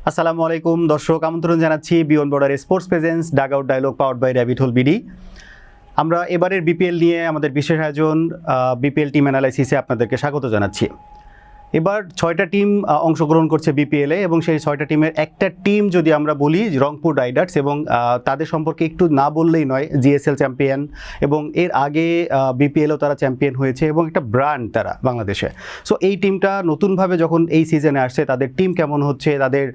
আসসালামু আলাইকুম দর্শক, আমন্ত্রণ জানাচ্ছি beyond border sports presence dugout dialogue powered by rabbit hole BD. আমরা এবারের বিপিএল নিয়ে আমাদের বিশেষ আয়োজন বিপিএল টিম অ্যানালাইসিসে আপনাদেরকে স্বাগত জানাচ্ছি। এবার 6টা টিম অংশগ্রহণ করছে বিপিএলে এবং সেই 6টা টিমের একটা টিম যদি আমরা বলি রংপুর রাইডার্স, এবং তাদের সম্পর্কে একটু না বললেই নয়। জিএসএল চ্যাম্পিয়ন এবং এর আগে বিপিএলও তারা চ্যাম্পিয়ন হয়েছে এবং একটা ব্র্যান্ড তারা বাংলাদেশে। সো এই টিমটা নতুনভাবে যখন এই সিজনে আসছে, তাদের টিম কেমন হচ্ছে, তাদের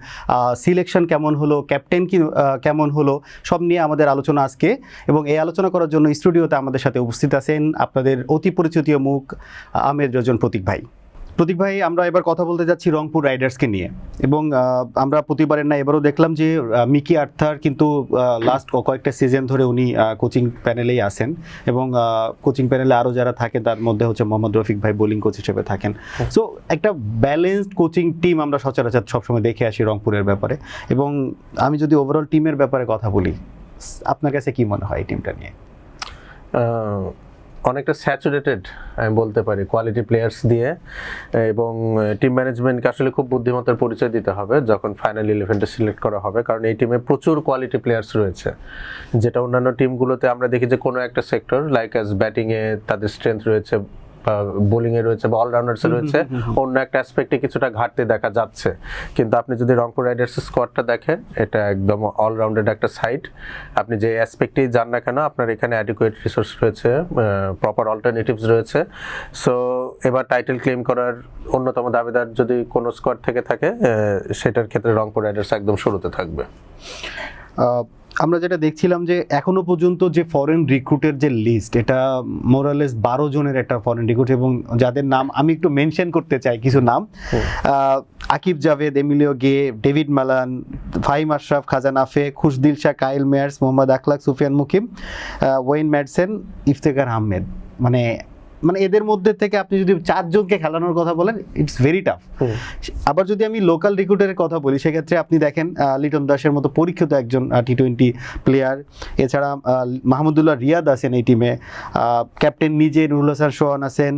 সিলেকশন কেমন হলো, ক্যাপ্টেন কি কেমন হলো, সব নিয়ে আমাদের আলোচনা আজকে। এবং এই আলোচনা করার জন্য স্টুডিওতে আমাদের সাথে উপস্থিত আছেন আপনাদের অতি পরিচিত মুখ আমের রজন প্রতীক ভাই। প্রতীক ভাই, আমরা এবার কথা বলতে যাচ্ছি রংপুর রাইডার্সকে নিয়ে। এবং আমরা প্রতিবারের না এবারও দেখলাম যে মিকি আর্থার কিন্তু লাস্ট কয়েকটা সিজন ধরে উনি কোচিং প্যানেলেই আসেন, এবং কোচিং প্যানেলে আরও যারা থাকে তার মধ্যে হচ্ছে মোহাম্মদ রফিক ভাই বোলিং কোচ হিসেবে থাকেন। সো একটা ব্যালেন্সড কোচিং টিম আমরা সচরাচর সবসময় দেখে আসি রংপুরের ব্যাপারে। এবং আমি যদি ওভারঅল টিমের ব্যাপারে কথা বলি, আপনার কাছে কি মনে হয় এই টিমটা নিয়ে? অনেকটা স্যাচুরেটেড আমি বলতে পারি কোয়ালিটি প্লেয়ার্স দিয়ে, এবং টিম ম্যানেজমেন্টকে আসলে খুব বুদ্ধিমত্তার পরিচয় দিতে হবে যখন ফাইনাল 11টা সিলেক্ট করা হবে, কারণ এই টিমে প্রচুর কোয়ালিটি প্লেয়ার্স রয়েছে, যেটা অন্যান্য টিমগুলোতে আমরা দেখি যে কোনো একটা সেক্টর লাইক অ্যাজ ব্যাটিংয়ে তাদের স্ট্রেংথ রয়েছে বা বোলিংয়ে রয়েছে বা অলরাউন্ডার্সে রয়েছে, অন্য একটা অ্যাসপেক্টে কিছুটা ঘাটতি দেখা যাচ্ছে। কিন্তু আপনি যদি রংপুর রাইডার্সের স্কোয়াডটা দেখেন, এটা একদম অলরাউন্ডেড একটা সাইড। আপনি যে অ্যাসপেক্টেই যান না কেন, আপনার এখানে অ্যাডিকুয়েট রিসোর্স রয়েছে, প্রপার অল্টারনেটিভস রয়েছে। সো এবার টাইটেল ক্লেম করার অন্যতম দাবিদার যদি কোনো স্কোয়াড থেকে থাকে, সেটার ক্ষেত্রে রংপুর রাইডার্স একদম শুরুতে থাকবে। আমরা যেটা দেখছিলাম যে এখনো পর্যন্ত যে ফরেন রিক্রুটের যে লিস্ট, এটা মোরালেস 12 জনের একটা ফরেন রিক্রুট, এবং যাদের নাম আমি একটু মেনশন করতে চাই কিছু নাম: আকিব জাভেদ, এমিলিও গে, ডেভিড মালান, ফাহিম আশরাফ, খাজা নাফে, খুশদিল শাহ, কাইল মেয়ার্স, মোহাম্মদ আখলাক, সুফিয়ান মুকিম, ওয়েন ম্যাডসেন, ইফতেখার আহমেদ। মানে এদের মধ্যে থেকে আপনি যদি 4 জনকে খেলানোর কথা বলেন, ইটস ভেরি টাফ। আবার যদি আমি লোকাল রিক্রুটারের কথা বলি, সেক্ষেত্রে আপনি দেখেন লিটন দাসের মতো পরীক্ষিত একজন টি20 প্লেয়ার, এছাড়া মাহমুদুল্লাহ রিয়াদ আছেন এই টিমে, ক্যাপ্টেন নিজে নুরুল হাসান সোহান আছেন।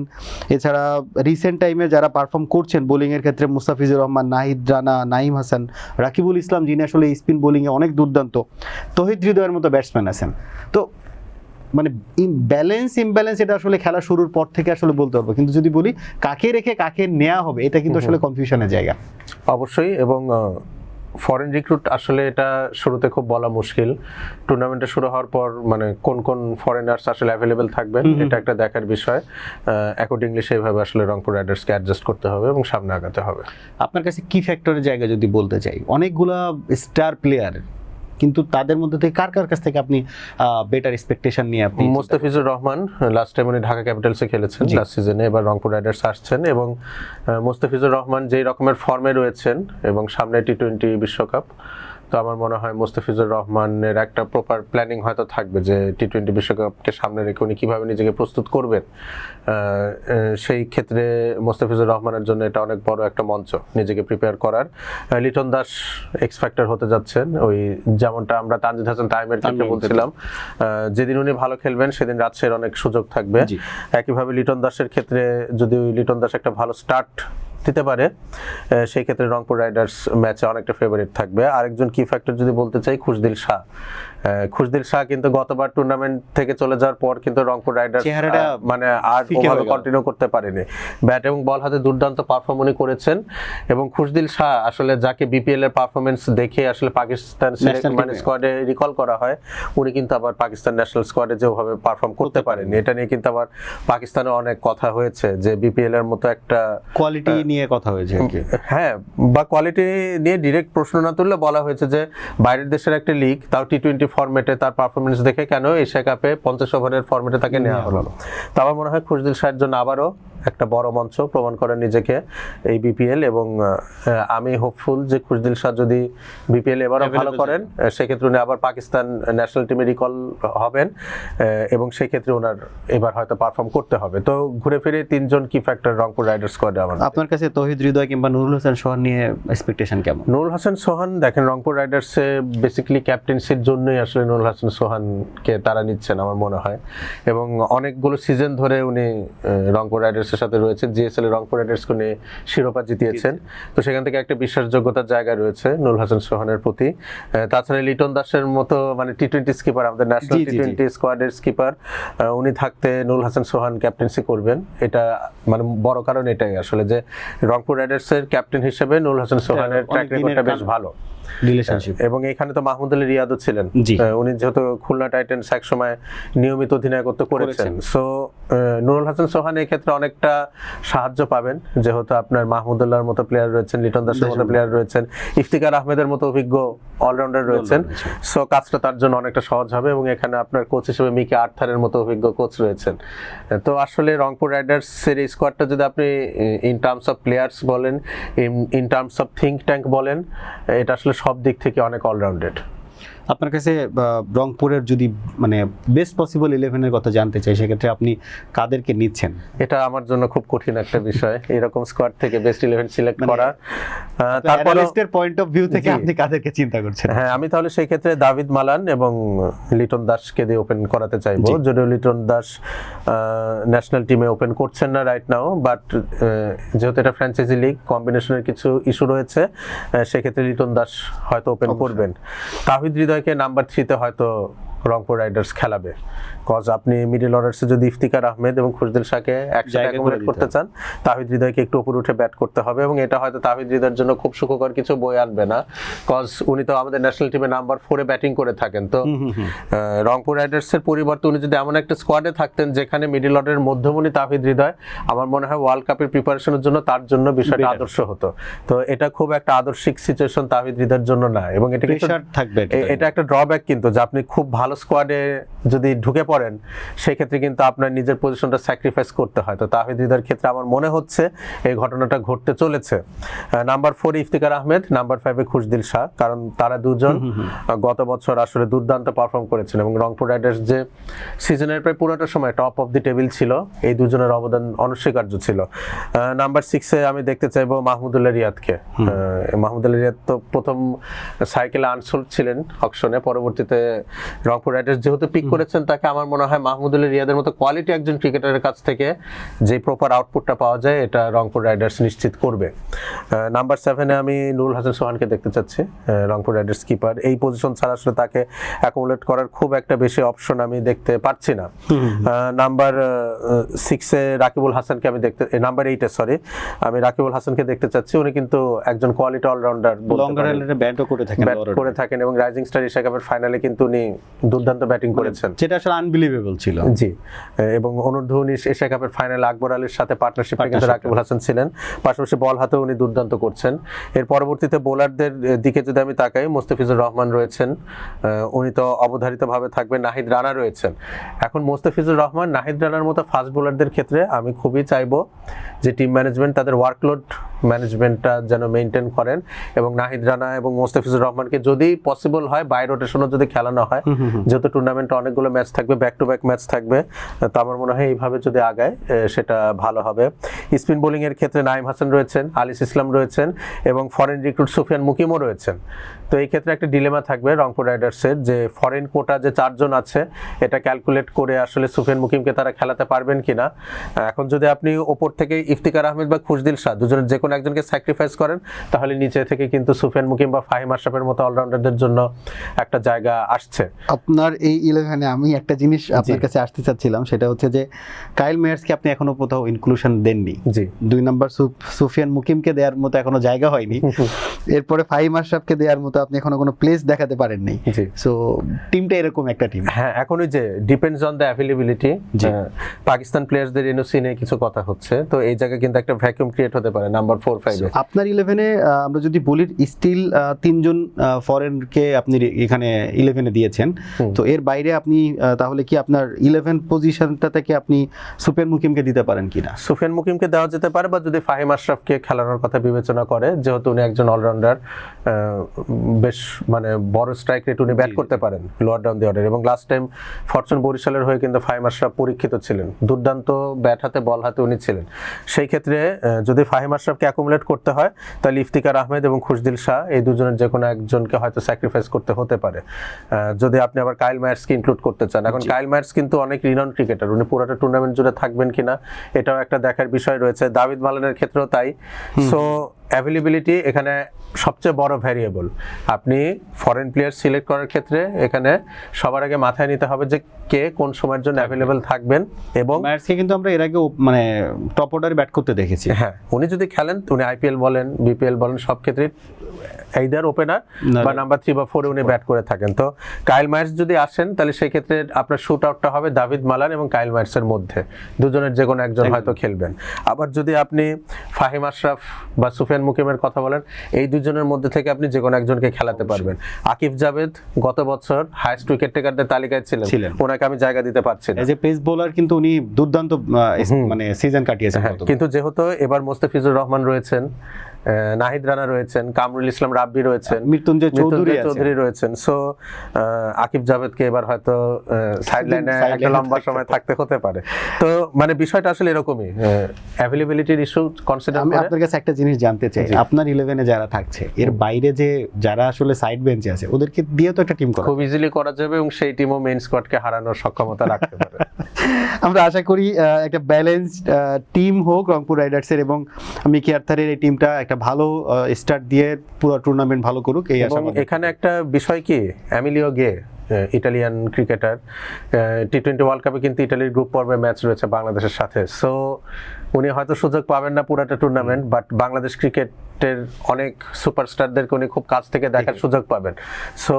এছাড়া রিসেন্ট টাইমে যারা পারফর্ম করছেন বোলিংয়ের ক্ষেত্রে, মুস্তাফিজুর রহমান, নাহিদ রানা, নাইম হাসান, রাকিবুল ইসলাম, যিনি আসলে স্পিন বোলিংয়ে অনেক দুর্দান্ত, তহিদ হৃদয়ের মতো ব্যাটসম্যান আছেন। তো মানে ইমব্যালেন্স এটা আসলে খেলা শুরুর পর থেকে আসলে বলতে পারবো, কিন্তু যদি বলি কাকে রেখে কাকে নেওয়া হবে, এটা কিন্তু আসলে কনফিউশনের জায়গা। অবশ্যই, এবং ফরেন রিক্রুট আসলে এটা শুরুতে খুব বলা মুশকিল। টুর্নামেন্টে শুরু হওয়ার পর মানে কোন কোন ফরেনার্স আসলে অ্যাভেলেবেল থাকবেন, এটা একটা দেখার বিষয়। অ্যাকর্ডিংলি সেইভাবে আসলে রংপুর রাইডার্সকে অ্যাডজাস্ট করতে হবে এবং সামনে আগাতে হবে। আপনার কাছে কি ফ্যাক্টরের জায়গা যদি বলতে চাই, অনেকগুলা স্টার প্লেয়ার, কিন্তু তাদের মধ্যে থেকে কার কাছ থেকে আপনি বেটার এক্সপেকটেশন নিয়ে আপনি? মুস্তাফিজুর রহমান লাস্ট টাইম উনি ঢাকা ক্যাপিটালসে খেলেছেন লাস্ট সিজনে, এবার রংপুর রাইডার্স আসছেন, এবং মুস্তাফিজুর রহমান যেই রকমের ফর্মে রয়েছেন এবং সামনে টি20 বিশ্বকাপ, তো আমার মনে হয় মুস্তাফিজুর রহমানের একটা প্রপার প্ল্যানিং হয়তো থাকবে যে টি20 বিশ্বকাপকে সামনে রেখে উনি কীভাবে নিজেকে প্রস্তুত করবেন। সেই ক্ষেত্রে মুস্তাফিজুর রহমানের জন্য এটা অনেক বড় একটা মঞ্চ নিজেকে প্রিপেয়ার করার। লিটন দাস এক্স ফ্যাক্টর হতে যাচ্ছেন, ওই যেমনটা আমরা তানজিদ হাসান তাইমের ক্ষেত্রে বলছিলাম, যেদিন উনি ভালো খেলবেন সেদিন রাজশাহীর অনেক সুযোগ থাকবে। একইভাবে লিটন দাসের ক্ষেত্রে যদি লিটন দাস একটা ভালো স্টার্ট দিতে পারে, সেই ক্ষেত্রে রংপুর রাইডার্স ম্যাচে অনেকটা ফেভারিট থাকবে। আরেকজন কি ফ্যাক্টর যদি বলতে চাই, খুশদিল শাহ কিন্তু গতবার টুর্নামেন্ট থেকে চলে যাওয়ার পর কিন্তু রংপুর রাইডার্স মানে আর ওভাবে কন্টিনিউ করতে পারেনি। ব্যাট এবং বল হাতে দুর্দান্ত পারফর্ম উনি করেছেন, এবং খুশদিল শাহ আসলে যাকে বিপিএল এর পারফরমেন্স দেখে আসলে পাকিস্তান স্কোয়াডে রিকল করা হয়, উনি কিন্তু আবার পাকিস্তান ন্যাশনাল স্কোয়াডে যেভাবে পারফর্ম করতে পারেনি, এটা নিয়ে কিন্তু আবার পাকিস্তানে অনেক কথা হয়েছে যে বিপিএল এর মতো একটা কোয়ালিটি নিয়ে কথা হয়েছে। হ্যাঁ, বা কোয়ালিটি নিয়ে ডিরেক্ট প্রশ্ন না তুললে বলা হয়েছে যে বাইরের দেশের একটা লিগ, তাও টি20 ফরম্যাটে তার পারফরমেন্স দেখে কেন এশিয়া কাপে 50 ওভারের ফরম্যাটে তাকে নেওয়া হলো। তো আমার মনে হয় খুশদিল শাহের জন্য আবারও একটা বড় মঞ্চ প্রমাণ করেন নিজেকে এই বিপিএল, এবং আমি হোপফুল যে খুশদিল শাহ যদি বিপিএল এবারও ভালো করেন, সেক্ষেত্রে উনি আবার পাকিস্তান ন্যাশনাল টিমে রিকল হবেন, এবং সেক্ষেত্রে ওনার এবার হয়তো পারফর্ম করতে হবে। তো ঘুরে ফিরে 3 জন কি ফ্যাক্টর রংপুর রাইডার্স স্কোয়াডে। আপনার কাছে তহিদ হৃদয় কিংবা নুরুল হাসান সোহান নিয়ে এক্সপেকটেশন কেমন? নুরুল হাসান সোহান দেখেন, রংপুর রাইডার্সে বেসিক্যালি ক্যাপ্টেন্সির জন্যই আসলে নুরুল হাসান সোহানকে তারা নিচ্ছেন আমার মনে হয়, এবং অনেকগুলো সিজন ধরে উনি রংপুর রাইডার্সের রাইডার্সের সাথে রয়েছেন, জিএসএল এর রংপুর রাইডার্সকে নিয়ে শিরোপা জিতিয়েছেন। তো সেখান থেকে একটা বিশ্বাসযোগ্যতার জায়গা রয়েছে নুরুল হাসান সোহানের প্রতি। তাছাড়া লিটন দাসের মতো মানে টি-20 স্কিপার, আমাদের ন্যাশনাল টি-20 স্কোয়াডের স্কিপার, উনি থাকতে নুরুল হাসান সোহান ক্যাপ্টেন্সি করবেন, এটা মানে বড় কারণ এটাই আসলে যে রংপুর রাইডার্সের ক্যাপ্টেন হিসেবে নুরুল হাসান সোহানের ট্র্যাক রেকর্ডটা বেশ ভালো রিলেশনশিপ। এবং এখানে তো মাহমুদ আলী রিয়াদও ছিলেন, উনি যেহেতু খুলনা টাইটান্স এক সময় নিয়মিত অধিনায়কত্ব করেছেন। সো নুরুল হাসান সোহান এই ক্ষেত্রে অনেকটা সাহায্য পাবেন, যেহেতু আপনার মাহমুদুল্লাহর মতো প্লেয়ার রয়েছেন, লিটন দাসের মতো প্লেয়ার রয়েছেন, ইফতিকার আহমেদের মতো অভিজ্ঞ অলরাউন্ডার রয়েছেন। সো কাজটা তার জন্য অনেকটা সহজ হবে। এবং এখানে আপনার কোচ হিসেবে মিকি আর্থারের মতো অভিজ্ঞ কোচ রয়েছেন। তো আসলে রংপুর রাইডার্সের এই স্কোয়াডটা যদি আপনি ইন টার্মস অফ প্লেয়ার্স বলেন, in terms of think tank বলেন, এটা আসলে সব দিক থেকে অনেক অলরাউন্ডেড। আপনার কাছে রংপুরের যদি মানে বেস্ট পসিবল 11-এর কথা জানতে চাই, সেক্ষেত্রে আপনি কাদেরকে নিচ্ছেন? এটা আমার জন্য খুব কঠিন একটা বিষয়, এরকম স্কোয়াড থেকে বেস্ট 11 সিলেক্ট করা। তারপরে পয়েন্ট অফ ভিউ থেকে আপনি কাদেরকে চিন্তা করছেন? হ্যাঁ, আমি তাহলে সেই ক্ষেত্রে দাভিদ মালান এবং লিটন দাসকে দিয়ে ওপেন করাতে চাইবো। যদিও লিটন দাস ন্যাশনাল টিমে ওপেন করছেন না রাইট নাও, বাট যেহেতু এটা ফ্র্যাঞ্চাইজি লিগ, কম্বিনেশনের কিছু ইস্যু রয়েছে, সেক্ষেত্রে লিটন দাস হয়তো ওপেন করবেন। তাহিদ হৃদয়কে নাম্বার 3-তে হয়তো রংপুর রাইডার্স খেলাবে, কজ আপনি মিডল অর্ডার্সে যদি ইফতিকার আহমেদ এবং খুশদিল শাহকে একসাথে অ্যাকোমোডেট করতে চান, তাহিদ হৃদয়কে একটু উপরে উঠে ব্যাট করতে হবে। এবং এটা হয়তো তাহিদ হৃদয়ের জন্য খুব সুখকর কিছু বই আনবে না, কজ উনি তো আমাদের ন্যাশনাল টিমে নাম্বার 4-এ ব্যাটিং করে থাকেন। তো রংপুর রাইডার্সের পরিবর্তে উনি যদি এমন একটা স্কোয়াডে থাকতেন যেখানে মিডল অর্ডারের মধ্যমণি তাহিদ হৃদয়, আমার মনে হয় ওয়ার্ল্ড কাপের প্রিপারেশনের জন্য তার জন্য বিষয়টা আদর্শ হতো। তো এটা খুব একটা আদর্শিক সিচুয়েশন তাহিদ হৃদয়ের জন্য না। এবং এটা থাকবে, এটা একটা ড্রব্যাক কিন্তু, যে আপনি খুব ভালো স্কোয়াডে যদি ঢুকে পড়েন, সেই ক্ষেত্রে কিন্তু আপনার নিজের পজিশনটা স্যাক্রিফাইস করতে হয়। তো তাহিদ হৃদয়ের ক্ষেত্রে আমার মনে হচ্ছে এই ঘটনাটা ঘটতে চলেছে। নাম্বার 4-এ ইফতিকার আহমেদ, নাম্বার 5-এ খুশদিল শাহ, কারণ তারা দুজন গত বছর আসলে দুর্দান্ত পারফর্ম করেছেন এবং রংপুর রাইডার্স যে সিজনের প্রায় পুরোটা সময় টপ অফ দি টেবিল ছিল, এই দুজনের অবদান অনস্বীকার্য ছিল। নাম্বার 6-এ আমি দেখতে চাইবো মাহমুদুল্লাহ রিয়াদকে। মাহমুদুল্লাহ রিয়াদ তো প্রথম সাইকেলে আনসোল্ড ছিলেন অকশনে, পরবর্তীতে রংপুর রাইডার্স যেহেতু পিক করেছেন তাকে, আমার মনে হয় মাহমুদুল্লাহ রিয়াদের মতো কোয়ালিটি একজন ক্রিকেটারের কাছ থেকে যে প্রপার আউটপুটটা পাওয়া যায়, এটা রংপুর রাইডার্স নিশ্চিত করবে। নাম্বার 7-এ আমি নুরুল হাসান সোহানকে দেখতে চাচ্ছি, রংপুর রাইডার্স কিপার। এই পজিশন ছাড়া আসলে তাকে অ্যাকোমোডেট করার খুব একটা বেশি অপশন আমি দেখতে পাচ্ছি না। নাম্বার 6-এ রাকিবুল হাসানকে আমি দেখতে, নাম্বার 8-এ সরি, আমি রাকিবুল হাসানকে দেখতে চাচ্ছি। উনি কিন্তু একজন কোয়ালিটি অলরাউন্ডার, ব্যাটও করে থাকেন এবং রাইজিং স্টার এশিয়া কাপের ফাইনালে কিন্তু উনি দুর্দান্ত ব্যাটিং করেছেন, যেটা আসলে আনবিলিভেবল ছিল। জি, এবং অনূর্ধ্ব 19 এশিয়া কাপের ফাইনালে আকবর আলীর সাথে পার্টনারশিপে কিন্তু রাকিবুল হাসান ছিলেন, পাশাপাশি বল হাতেও উনি দুর্দান্ত করছেন। এর পরবর্তীতে বোলারদের দিকে যদি আমি তাকাই, মোস্তাফিজুর রহমান রয়েছেন, উনি তো অবধারিতভাবে থাকবেন। নাহিদ রানা রয়েছেন। এখন মোস্তাফিজুর রহমান, নাহিদ রানার মতো ফাস্ট বোলারদের ক্ষেত্রে আমি খুবই চাইবো যে টিম ম্যানেজমেন্ট তাদের ওয়ার্কলোড ম্যানেজমেন্টটা যেন মেনটেন করেন, এবং নাহিদ রানা এবং মোস্তাফিজুর রহমানকে যদি পসিবল হয় বাই রোটেশনও যদি খেলানো হয়, যেহেতু টুর্নামেন্টে অনেকগুলো ম্যাচ থাকবে, ব্যাক টু ব্যাক ম্যাচ থাকবে, তো আমার মনে হয় এইভাবে যদি আগায় সেটা ভালো হবে। স্পিন বোলিং এর ক্ষেত্রে নাইম হাসান রয়েছেন, আলিস ইসলাম রয়েছেন এবং ফরেন রিক্রুট সুফিয়ান মুকিমও রয়েছেন। তো এই ক্ষেত্রে একটা ডিলেমা থাকবে রংপুর রাইডার্সের, যে ফরেন কোটা যে 4 জন আছে, এটা ক্যালকুলেট করে আসলে সুফিয়ান মুকিমকে তারা খেলাতে পারবেন কিনা। এখন যদি আপনি ওপর থেকে ইফতিকার আহমেদ বা খুশদিল শাহ দুজনের যে কোনো একজনকে স্যাক্রিফাইস করেন, তাহলে নিচে থেকে কিন্তু সুফিয়ান মুকিম বা ফাহিম আশরাফের মতো অলরাউন্ডারদের জন্য একটা জায়গা আসছে। আপনার এই 11-এ আমি একটা জিনিস আপনার কাছে আসতে চাচ্ছিলাম, সেটা হচ্ছে যে কাইল মেয়ার্সকে আপনি এখনো কোথাও ইনক্লুশন দেননি। জি, 2 নাম্বার সুফিয়ান মুকিমকে দেওয়ার মতো এখনো জায়গা হয়নি। এরপরে ফাহিম আশরাফকে দেওয়ার মতো আপনি এখনো কোনো প্লেস দেখাতে পারেননি। সো টিমটা এরকম একটা টিম। হ্যাঁ, এখন ওই যে depends on the availability, Pakistan প্লেয়ারসদের এনওসি নিয়ে কিছু কথা হচ্ছে, তো এই জায়গায় কিন্তু একটা ভ্যাকুয়াম ক্রিয়েট হতে পারে নাম্বার 4-5-এ। আপনার 11-এ আমরা যদি বলি, স্টিল 3 জন ফরেনকে আপনি এখানে 11-এ দিয়েছেন, তো এর বাইরে আপনি তাহলে কি আপনার 11 পজিশনটা থেকে আপনি সুফিয়ান মুকিমকে দিতে পারেন কিনা? সুফিয়ান মুকিমকে দেওয়া যেতে পারে, বা যদি ফাহিম আশরাফকে খেলানোর কথা বিবেচনা করে, যেহেতু উনি একজন অলরাউন্ডার, বেশ মানে বড় স্ট্রাইক রেট উনি ব্যাট করতে পারেন লোয়ার ডাউন দি অর্ডার, এবং লাস্ট টাইম ফরচুন বরিশালের হয়ে কিন্তু ফাহিম আশরাফ পরীক্ষিত ছিলেন, দুর্দান্ত ব্যাট হাতে বল হাতে উনি ছিলেন। সেই ক্ষেত্রে যদি ফাহিম আশরাফকে অ্যাকুমুলেট করতে হয় তাহলে ইফতিকার আহমেদ এবং খুশদিল শাহ এই দুজনের যে কোনো একজনকে হয়তো স্যাক্রিফাইস করতে হতে পারে, যদি আপনি আবার কাইল মায়ার্সকে ইনক্লুড করতে চান। এখন কাইল মায়ার্স কিন্তু অনেক রিনাউন্ড ক্রিকেটার, উনি পুরোটা টুর্নামেন্ট জুড়ে থাকবেন কিনা এটাও একটা দেখার বিষয় রয়েছে। দাভিদ মালানের ক্ষেত্রেও তাই। সো অ্যাভেলেবিলিটি এখানে সবচেয়ে বড় ভ্যারিয়েবল। আপনি ফরেন প্লেয়ার সিলেক্ট করার ক্ষেত্রে এখানে সবার আগে মাথায় নিতে হবে যে কে কোন সময়ের জন্য অ্যাভেলেবল থাকবেন। এবং মায়ার্সকে কিন্তু আমরা এর আগে মানে টপ অর্ডারে ব্যাট করতে দেখেছি। হ্যাঁ, উনি যদি খেলেন, উনি আইপিএল বলেন বিপিএল বলেন সব ক্ষেত্রে এইদার ওপেনার বা নাম্বার 3 বা 4 উনি ব্যাট করে থাকেন। তো কাইল মায়ার্স যদি আসেন তাহলে সেই ক্ষেত্রে আপনার শুট আউটটা হবে দাভিদ মালান এবং কাইল মায়ার্সের মধ্যে, দুজনের যে কোনো একজন হয়তো খেলবেন। আবার যদি আপনি ফাহিম আশরাফ বা সুফিয়ান মুকিমের কথা বলেন, এই দুজনের মধ্যে থেকে আপনি যে কোনো একজনকে খেলাতে পারবেন। আকিব জাভেদ গত বছর হাইয়েস্ট উইকেট টেকারদের তালিকায় ছিলেন, ওনাকে আমি জায়গা দিতে পারছি না। এজ এ পেস বোলার কিন্তু উনি দুর্দান্ত মানে সিজন কাটিয়েছেন। কিন্তু যেহেতু এবার মোস্তাফিজুর রহমান রয়েছেন, নাহিদ রানা রয়েছেন, কামরুল ইসলাম রাব্বি রয়েছেন, মৃত্যুঞ্জয় চৌধুরী রয়েছেন, সো আকিব জাভেদকে এবার হয়তো সাইডলাইনে একটা লম্বা সময় থাকতে হতে পারে। তো মানে বিষয়টা আসলে এরকমই, অ্যাভেলেবিলিটির ইস্যু কনসিডার করে। আমি আপনার কাছে একটা জিনিস জানতে চাই, আপনার 11-এ যারা থাকছে এর বাইরে যে যারা আসলে সাইড বেঞ্চে আছে ওদেরকে দিয়ে তো একটা টিম করা খুব ইজিলি করা যাবে এবং সেই টিমও মেইন স্কোয়াডকে হারানোর সক্ষমতা রাখতে পারে। আমরা আশা করি একটা ব্যালেন্সড টিম হোক রংপুর রাইডার্সের, এবং মিকি আর্থারের এই টিমটা একটা ভালো স্টার্ট দিয়ে পুরো টুর্নামেন্ট ভালো করুক এই আশা। এখানে একটা বিষয় কি, এমিলিও গে ইটালিয়ান ক্রিকেটার, টি20 ওয়ার্ল্ড কাপে কিন্তু ইটালির গ্রুপ পর্বে ম্যাচ রয়েছে বাংলাদেশের সাথে। সো উনি হয়তো সুযোগ পাবেন না পুরোটা টুর্নামেন্ট, বাট বাংলাদেশ ক্রিকেটের অনেক সুপারস্টারদেরকে উনি খুব কাছ থেকে দেখার সুযোগ পাবেন। সো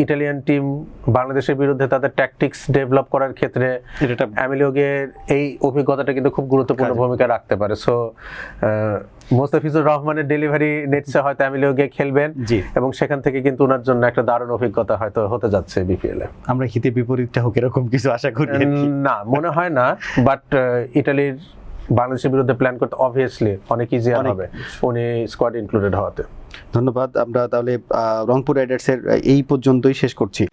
ইটালিয়ান টিম বাংলাদেশের বিরুদ্ধে তাদের ট্যাকটিক্স ডেভেলপ করার ক্ষেত্রে এমিলিও গে এই অভিজ্ঞতাটা কিন্তু খুব গুরুত্বপূর্ণ ভূমিকা রাখতে পারে। সো মোস্তাফিজুর রহমানের ডেলিভারি নেটসে হয়তো এমিলিও গে খেলবেন এবং সেখান থেকে কিন্তু ওনার জন্য একটা দারুণ অভিজ্ঞতা হয়তো হতে যাচ্ছে বিপিএল এ। আমরা হিতে বিপরীতটা হোক এরকম কিছু আশা করি না, মনে হয় না, বাট ইটালির বাংলাদেশের বিরুদ্ধে প্ল্যান করতে অবভিয়াসলি অনেক ইজিয়ার হবে উনি স্কোয়াড ইনক্লুডেড হওয়াতে। ধন্যবাদ। আমরা তাহলে রংপুর রাইডার্সের এই পর্যন্তই শেষ করছি।